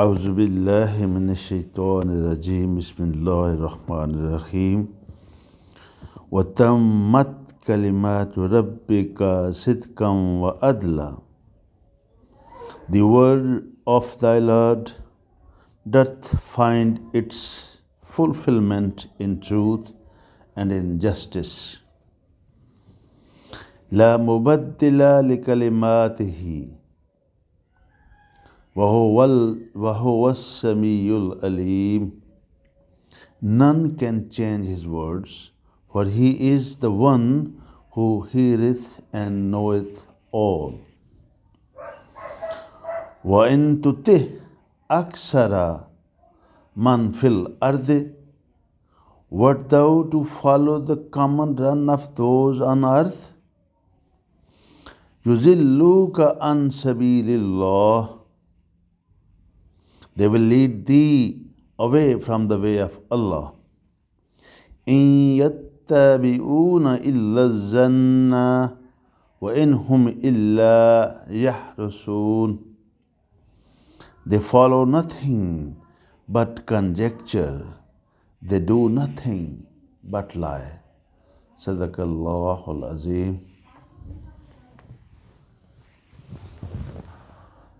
أعوذ بالله من الشيطان الرجيم بسم الله الرحمن الرحيم وتمت كلمات ربك صدقا وعدلا. The word of thy Lord doth find its fulfillment in truth and in justice. لا مبدل لكلماته وهو السميع العليم. None can change his words, for he is the one who heareth and knoweth all. وَإِن تُطِعْ أَكْثَرَ مَنْ فِي الْأَرْضِ. Wert thou to follow the common run of those on earth? يُضِلُّوكَ عَنْ سَبِيلِ اللَّهِ. They will lead thee away from the way of Allah. إِن يَتَّبِعُونَ إِلَّا الظَّنَّ وَإِنْ هُمْ إِلَّا يَخْرُصُونَ. They follow nothing but conjecture. They do nothing but lie. Sadaqallahul Azim.